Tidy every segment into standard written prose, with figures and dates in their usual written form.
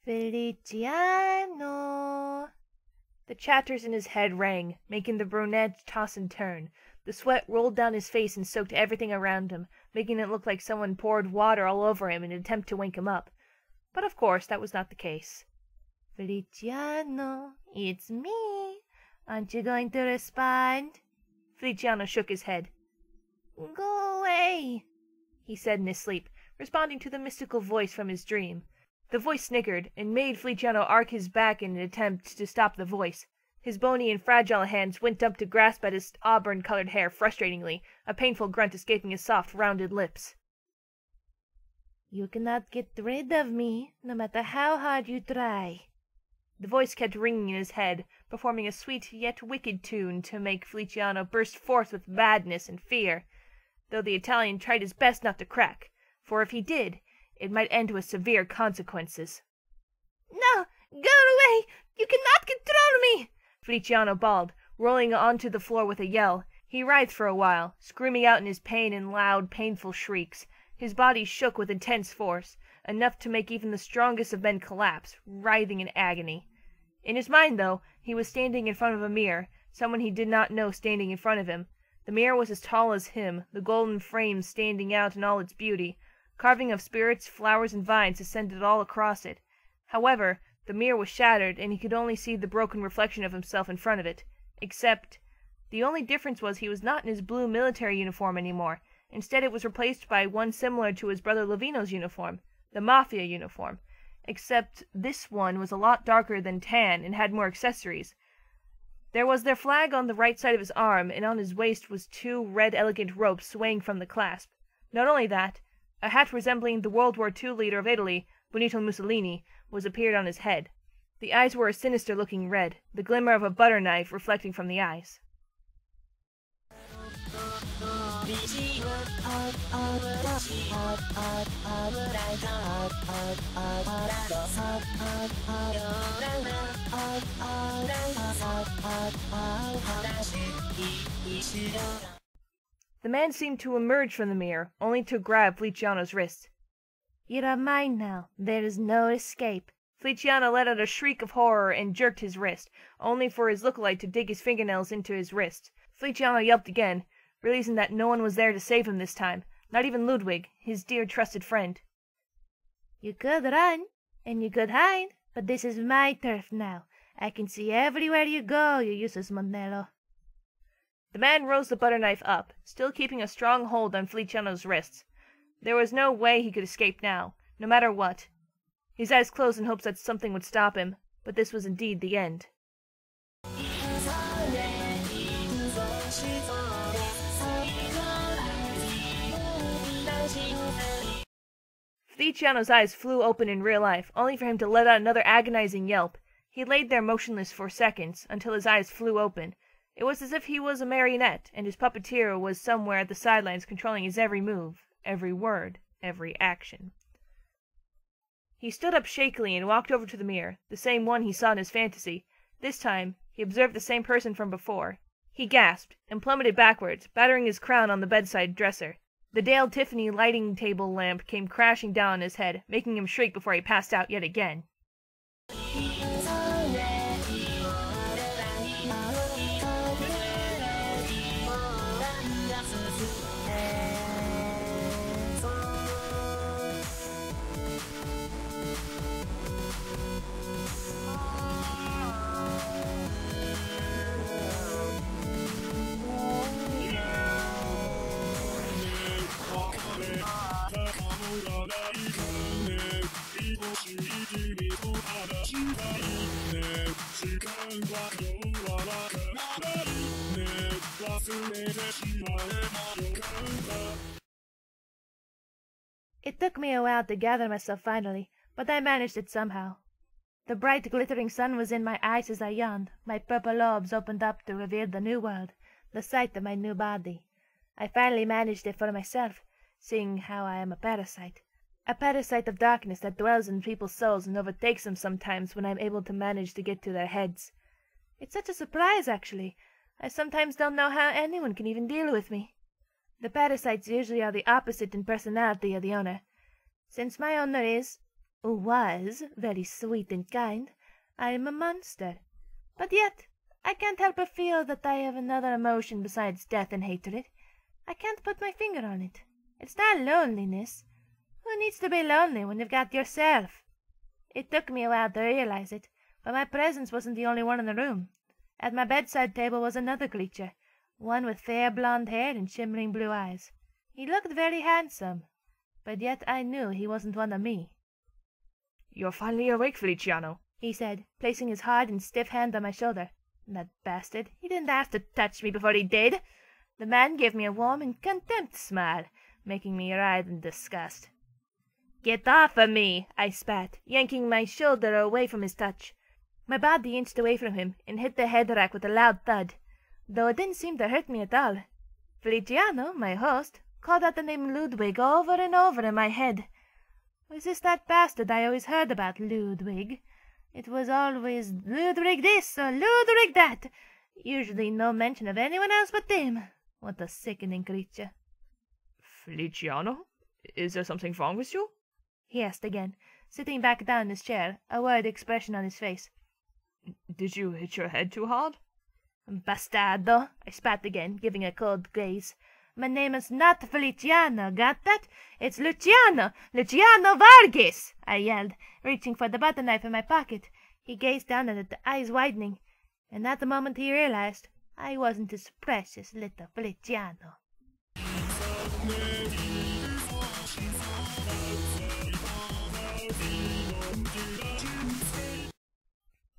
Feliciano. The chatters in his head rang, making the brunette toss and turn. The sweat rolled down his face and soaked everything around him, making it look like someone poured water all over him in an attempt to wake him up. But of course that was not the case. Feliciano, it's me. Aren't you going to respond? Feliciano shook his head. Go away, he said in his sleep, responding to the mystical voice from his dream. The voice snickered, and made Feliciano arc his back in an attempt to stop the voice. His bony and fragile hands went up to grasp at his auburn-colored hair frustratingly, a painful grunt escaping his soft, rounded lips. You cannot get rid of me, no matter how hard you try. The voice kept ringing in his head, performing a sweet yet wicked tune to make Feliciano burst forth with madness and fear, though the Italian tried his best not to crack, for if he did, it might end with severe consequences. No! Go away! You cannot control me! Feliciano bawled, rolling onto the floor with a yell. He writhed for a while, screaming out in his pain in loud, painful shrieks. His body shook with intense force, enough to make even the strongest of men collapse, writhing in agony. In his mind, though, he was standing in front of a mirror, someone he did not know standing in front of him. The mirror was as tall as him, the golden frame standing out in all its beauty. Carving of spirits, flowers, and vines ascended all across it. However, the mirror was shattered, and he could only see the broken reflection of himself in front of it. Except, the only difference was he was not in his blue military uniform anymore. Instead, it was replaced by one similar to his brother Lavino's uniform, the Mafia uniform. Except this one was a lot darker than tan and had more accessories. There was their flag on the right side of his arm, and on his waist was 2 red elegant ropes swaying from the clasp. Not only that, a hat resembling the World War II leader of Italy, Benito Mussolini, was appeared on his head. The eyes were a sinister-looking red, the glimmer of a butter knife reflecting from the eyes. The man seemed to emerge from the mirror, only to grab Feliciano's wrist. You are mine now. There is no escape. Feliciano let out a shriek of horror and jerked his wrist, only for his lookalike to dig his fingernails into his wrist. Feliciano yelped again, realizing that no one was there to save him this time, not even Ludwig, his dear trusted friend. You could run, and you could hide, but this is my turf now. I can see everywhere you go, you useless monello. The man rose the butter knife up, still keeping a strong hold on Feliciano's wrists. There was no way he could escape now, no matter what. His eyes closed in hopes that something would stop him, but this was indeed the end. Feliciano's eyes flew open in real life, only for him to let out another agonizing yelp. He laid there motionless for seconds, until his eyes flew open. It was as if he was a marionette, and his puppeteer was somewhere at the sidelines controlling his every move, every word, every action. He stood up shakily and walked over to the mirror, the same one he saw in his fantasy. This time, he observed the same person from before. He gasped, and plummeted backwards, battering his crown on the bedside dresser. The Dale Tiffany lighting table lamp came crashing down on his head, making him shriek before he passed out yet again. It took me a while to gather myself finally, but I managed it somehow. The bright glittering sun was in my eyes as I yawned. My purple lobes opened up to reveal the new world, the sight of my new body. I finally managed it for myself, seeing how I am a parasite. A parasite of darkness that dwells in people's souls and overtakes them sometimes when I'm able to manage to get to their heads. It's such a surprise, actually. I sometimes don't know how anyone can even deal with me. The parasites usually are the opposite in personality of the owner. Since my owner was, very sweet and kind, I am a monster. But yet, I can't help but feel that I have another emotion besides death and hatred. I can't put my finger on it. It's not loneliness. Who needs to be lonely when you've got yourself? It took me a while to realize it, but my presence wasn't the only one in the room. At my bedside table was another creature, one with fair blonde hair and shimmering blue eyes. He looked very handsome, but yet I knew he wasn't one of me. "You're finally awake, Feliciano," he said, placing his hard and stiff hand on my shoulder. That bastard, he didn't have to touch me before he did. The man gave me a warm and contempt smile, making me writhe in disgust. "Get off of me!" I spat, yanking my shoulder away from his touch. My body inched away from him and hit the head rack with a loud thud, though it didn't seem to hurt me at all. Feliciano, my host, called out the name Ludwig over and over in my head. Was this that bastard I always heard about, Ludwig? It was always Ludwig this or Ludwig that. Usually no mention of anyone else but him. What a sickening creature. "Feliciano, is there something wrong with you?" he asked again, sitting back down in his chair, a worried expression on his face. "Did you hit your head too hard?" "Bastardo!" I spat again, giving a cold gaze. "My name is not Feliciano, got that? It's Luciano Vargas!" I yelled, reaching for the butter knife in my pocket. He gazed down at it, the eyes widening, and at the moment he realized I wasn't his precious little Feliciano.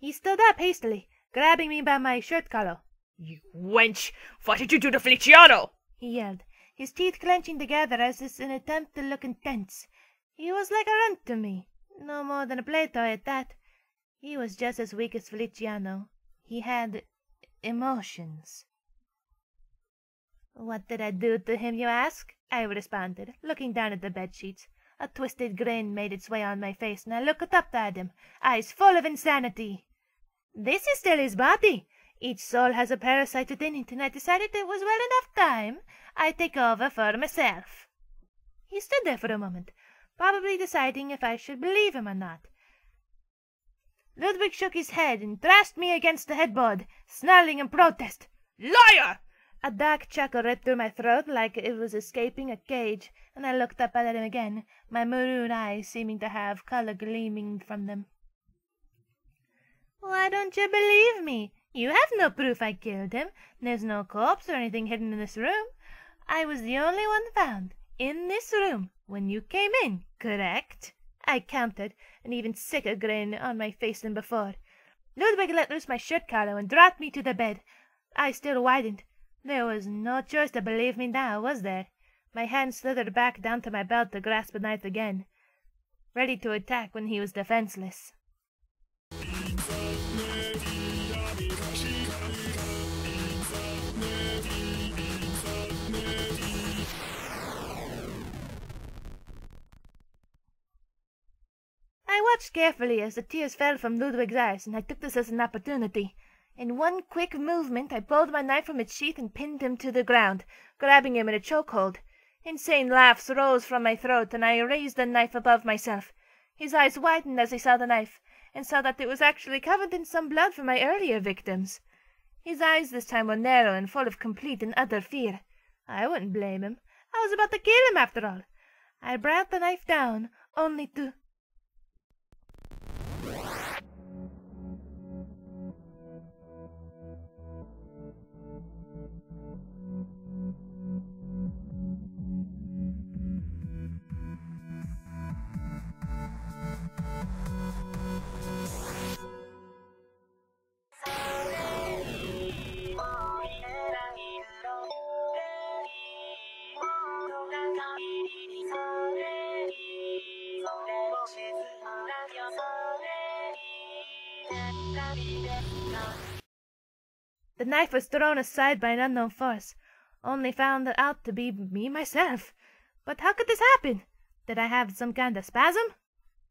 He stood up hastily, grabbing me by my shirt collar. "You wench! What did you do to Feliciano?" he yelled, his teeth clenching together as if in an attempt to look intense. He was like a runt to me, no more than a play toy at that. He was just as weak as Feliciano. He had emotions. "What did I do to him, you ask?" I responded, looking down at the bedsheets. A twisted grin made its way on my face, and I looked up at him, eyes full of insanity. "This is still his body. Each soul has a parasite within it, and I decided it was well enough time I take over for myself." He stood there for a moment, probably deciding if I should believe him or not. Ludwig shook his head and thrashed me against the headboard, snarling in protest. "Liar!" A dark chuckle ripped through my throat like it was escaping a cage, and I looked up at him again, my maroon eyes seeming to have color gleaming from them. "Why don't you believe me? You have no proof I killed him. There's no corpse or anything hidden in this room. I was the only one found in this room when you came in, correct?" I countered, an even sicker grin on my face than before. Ludwig let loose my shirt collar and dropped me to the bed. Eyes still widened. There was no choice to believe me now, was there? My hand slithered back down to my belt to grasp a knife again, ready to attack when he was defenseless. I watched carefully as the tears fell from Ludwig's eyes, and I took this as an opportunity. In one quick movement I pulled my knife from its sheath and pinned him to the ground, grabbing him in a chokehold. Insane laughs rose from my throat, and I raised the knife above myself. His eyes widened as he saw the knife, and saw that it was actually covered in some blood from my earlier victims. His eyes this time were narrow and full of complete and utter fear. I wouldn't blame him. I was about to kill him after all. I brought the knife down, only to... The knife was thrown aside by an unknown force, only found out to be me myself. But how could this happen? Did I have some kind of spasm?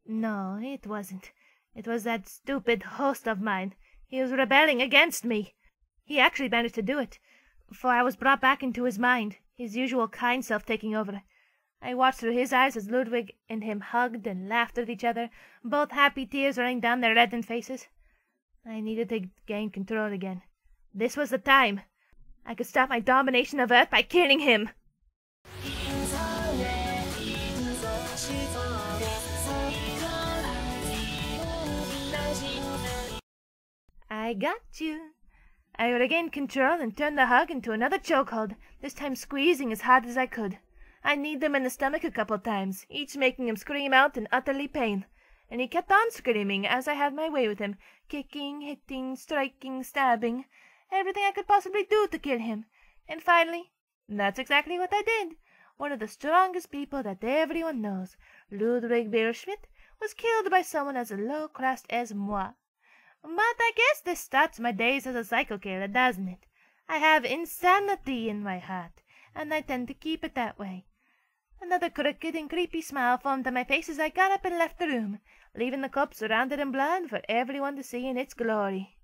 No, it wasn't. It was that stupid host of mine. He was rebelling against me. He actually managed to do it, for I was brought back into his mind, his usual kind self taking over. I watched through his eyes as Ludwig and him hugged and laughed at each other, both happy tears running down their reddened faces. I needed to gain control again. This was the time. I could stop my domination of Earth by killing him. I got you. I regained control and turned the hug into another chokehold, this time squeezing as hard as I could. I kneed him in the stomach a couple times, each making him scream out in utterly pain. And he kept on screaming as I had my way with him, kicking, hitting, striking, stabbing, everything I could possibly do to kill him. And finally, that's exactly what I did. One of the strongest people that everyone knows, Ludwig was killed by someone as low-class as moi. But I guess this starts my days as a psycho killer, doesn't it? I have insanity in my heart, and I tend to keep it that way. Another crooked and creepy smile formed on my face as I got up and left the room, leaving the corpse surrounded in blood for everyone to see in its glory.